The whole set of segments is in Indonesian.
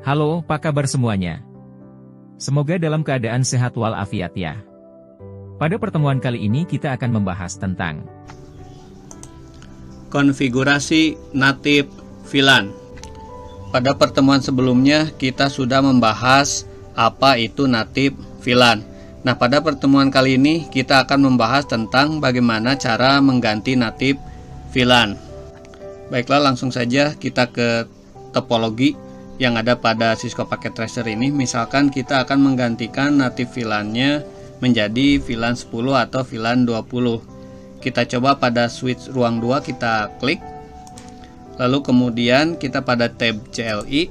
Halo, apa kabar semuanya? Semoga dalam keadaan sehat walafiat ya. Pada pertemuan kali ini kita akan membahas tentang konfigurasi native VLAN. Pada pertemuan sebelumnya kita sudah membahas apa itu native VLAN. Nah, pada pertemuan kali ini kita akan membahas tentang bagaimana cara mengganti native VLAN. Baiklah, langsung saja kita ke topologi yang ada pada Cisco Packet Tracer ini. Misalkan kita akan menggantikan native VLAN-nya menjadi VLAN 10 atau VLAN 20. Kita coba pada switch ruang 2, kita klik. Lalu kemudian kita pada tab CLI.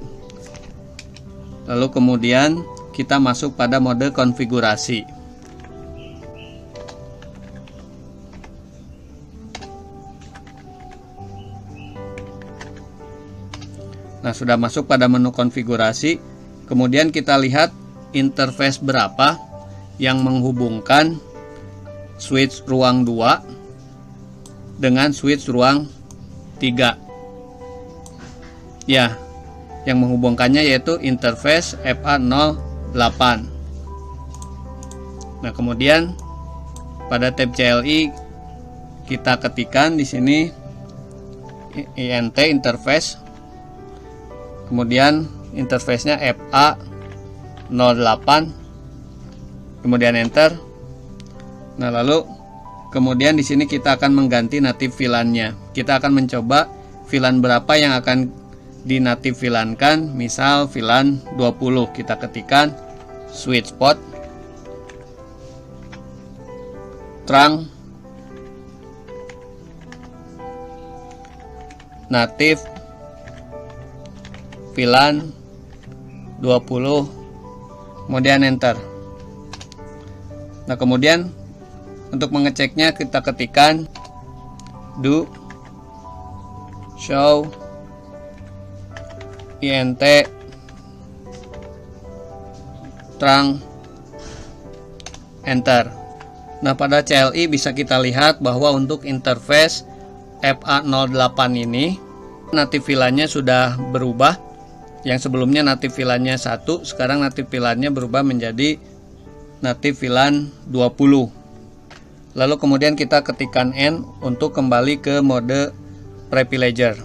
Lalu kemudian kita masuk pada mode konfigurasi. Nah, sudah masuk pada menu konfigurasi. Kemudian kita lihat interface berapa yang menghubungkan switch ruang 2 dengan switch ruang 3. Ya, yang menghubungkannya yaitu interface FA08. Nah, kemudian pada tab CLI kita ketikkan di sini INT interface. Kemudian interface-nya FA08, kemudian enter. Nah, lalu kemudian di sini kita akan mengganti native VLAN-nya. Kita akan mencoba VLAN berapa yang akan dinative VLAN-kan. Misal VLAN 20, kita ketikkan switch port trunk native VLAN 20, kemudian enter. Nah, kemudian untuk mengeceknya kita ketikkan do show int trunk, enter. Nah, pada CLI bisa kita lihat bahwa untuk interface FA08 ini native VLAN-nya sudah berubah. Yang sebelumnya native VLAN-nya 1, sekarang native VLAN-nya berubah menjadi native VLAN 20. Lalu kemudian kita ketikkan N untuk kembali ke mode privileger.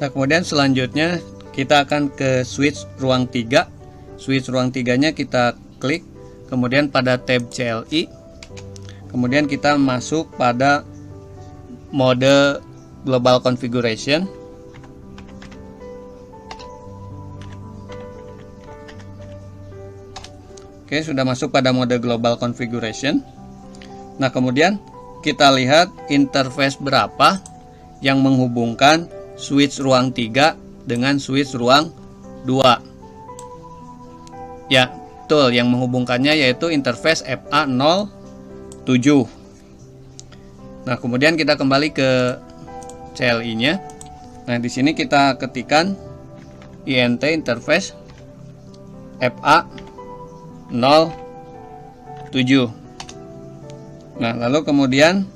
Nah, kemudian selanjutnya kita akan ke switch ruang 3. Switch ruang 3-nya kita klik, kemudian pada tab CLI. Kemudian kita masuk pada mode global configuration. Oke, sudah masuk pada mode global configuration. Nah, kemudian kita lihat interface berapa yang menghubungkan switch ruang 3 dengan switch ruang 2. Ya, betul, yang menghubungkannya yaitu interface FA07. Nah, kemudian kita kembali ke CLI-nya. Nah, di sini kita ketikkan INT interface FA07. Nah, lalu kemudian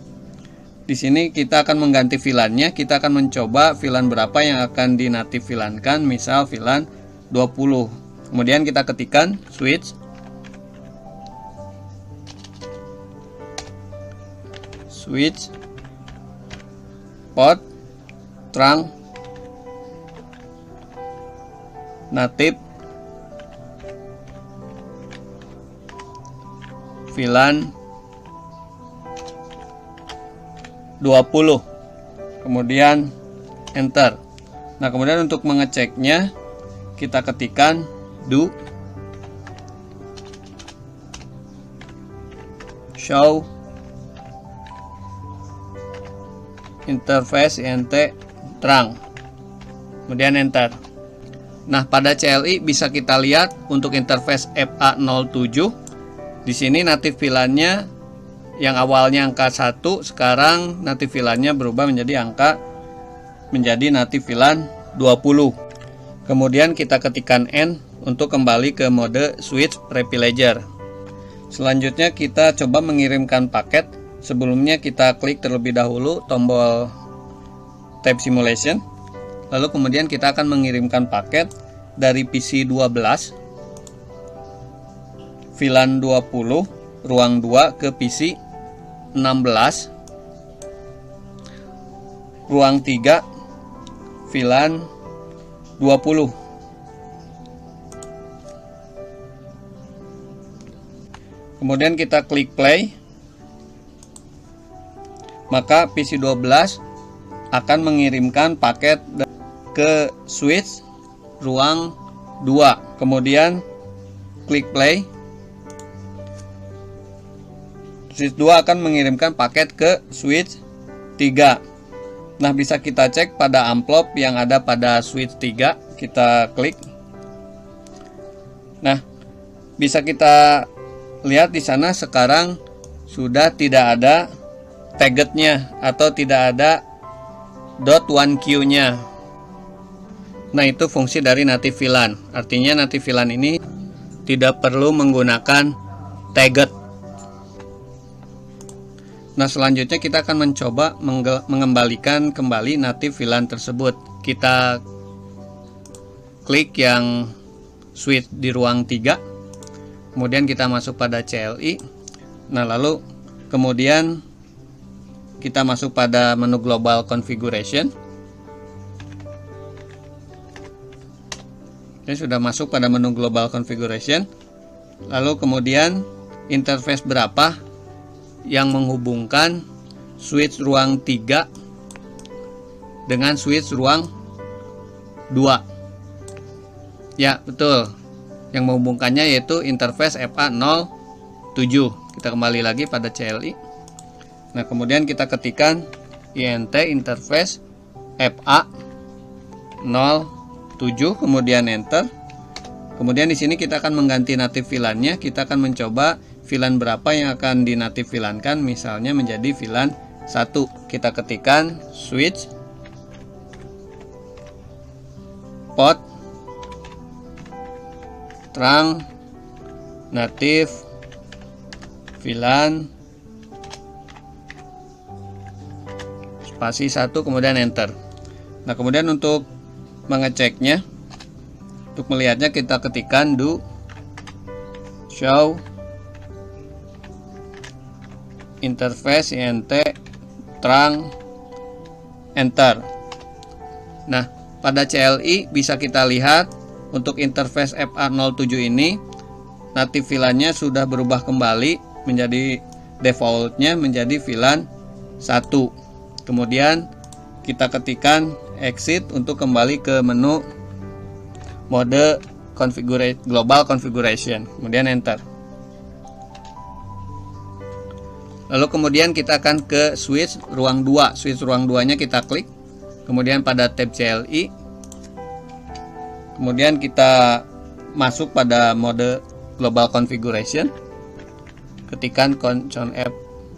di sini kita akan mengganti VLAN-nya. Kita akan mencoba VLAN berapa yang akan dinative VLAN-kan, misal VLAN 20. Kemudian kita ketikkan switch port trunk native VLAN 20, kemudian enter. Nah, kemudian untuk mengeceknya kita ketikkan do show interface int trunk, kemudian enter. Nah, pada CLI bisa kita lihat untuk interface FA07 di sini native VLAN-nya yang awalnya angka 1, sekarang native VLAN-nya berubah menjadi native VLAN 20. Kemudian kita ketikkan N untuk kembali ke mode switch privileger. Selanjutnya kita coba mengirimkan paket. Sebelumnya kita klik terlebih dahulu tombol tab simulation. Lalu kemudian kita akan mengirimkan paket dari PC 12 VLAN 20 ruang 2 ke PC 16 ruang 3 VLAN 20. Kemudian kita klik play. Maka PC 12 akan mengirimkan paket ke switch ruang 2. Kemudian klik play. Switch 2 akan mengirimkan paket ke switch 3. Nah, bisa kita cek pada amplop yang ada pada switch 3. Kita klik. Nah, bisa kita lihat di sana sekarang sudah tidak ada targetnya atau tidak ada .1Q-nya. Nah, itu fungsi dari native VLAN. Artinya native VLAN ini tidak perlu menggunakan target. Nah, selanjutnya kita akan mencoba mengembalikan kembali native VLAN tersebut. Kita klik yang switch di ruang 3. Kemudian kita masuk pada CLI. Nah, lalu kemudian kita masuk pada menu Global Configuration. Ini sudah masuk pada menu Global Configuration. Lalu kemudian interface berapa yang menghubungkan switch ruang 3 dengan switch ruang 2. Ya, betul. Yang menghubungkannya yaitu interface FA07. Kita kembali lagi pada CLI. Nah, kemudian kita ketikkan INT interface FA07, kemudian enter. Kemudian di sini kita akan mengganti native VLAN-nya. Kita akan mencoba VLAN berapa yang akan dinative VLAN-kan, misalnya menjadi VLAN 1. Kita ketikkan switch port trunk native VLAN spasi 1, kemudian enter. Nah, kemudian untuk mengeceknya, untuk melihatnya, kita ketikkan do show interface INT trunk enter. Nah, pada CLI bisa kita lihat untuk interface FA07 ini native VLAN-nya sudah berubah kembali menjadi defaultnya menjadi VLAN 1. Kemudian kita ketikkan exit untuk kembali ke menu mode global configuration, kemudian enter. Lalu kemudian kita akan ke switch ruang 2. Switch ruang 2-nya kita klik. Kemudian pada tab CLI. Kemudian kita masuk pada mode global configuration. Ketikkan Ctrl F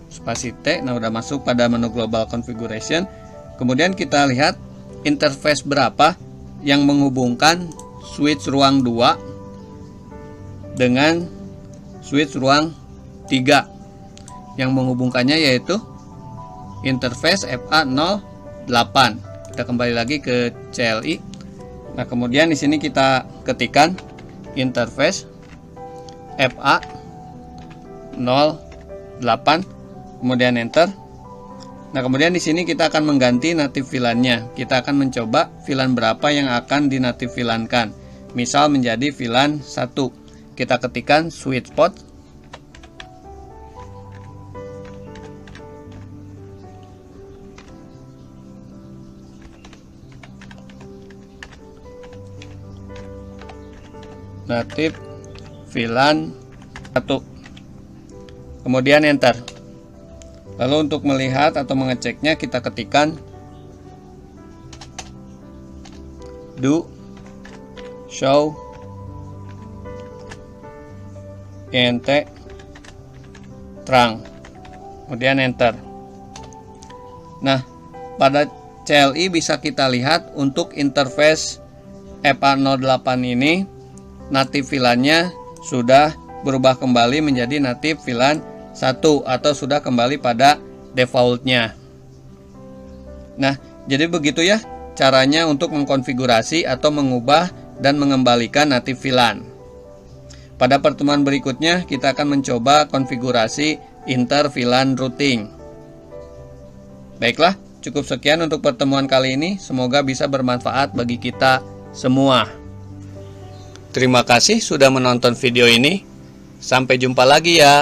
spasi T. Nah, udah masuk pada menu global configuration. Kemudian kita lihat interface berapa yang menghubungkan switch ruang 2 dengan switch ruang 3. Yang menghubungkannya yaitu interface FA08. Kita kembali lagi ke CLI. Nah, kemudian di sini kita ketikkan interface FA08, kemudian enter. Nah, kemudian di sini kita akan mengganti native VLAN-nya. Kita akan mencoba VLAN berapa yang akan dinative VLAN-kan. Misal menjadi VLAN 1. Kita ketikkan switch port native VLAN 1, kemudian enter. Lalu untuk melihat atau mengeceknya, kita ketikkan do show INT trunk, kemudian enter. Nah, pada CLI bisa kita lihat untuk interface FA08 ini native VLAN-nya sudah berubah kembali menjadi native VLAN 1 atau sudah kembali pada defaultnya. Nah, Jadi begitu ya caranya untuk mengkonfigurasi atau mengubah dan mengembalikan native VLAN. Pada pertemuan berikutnya kita akan mencoba konfigurasi inter VLAN routing. Baiklah, cukup sekian untuk pertemuan kali ini. Semoga bisa bermanfaat bagi kita semua. Terima kasih sudah menonton video ini. Sampai jumpa lagi ya.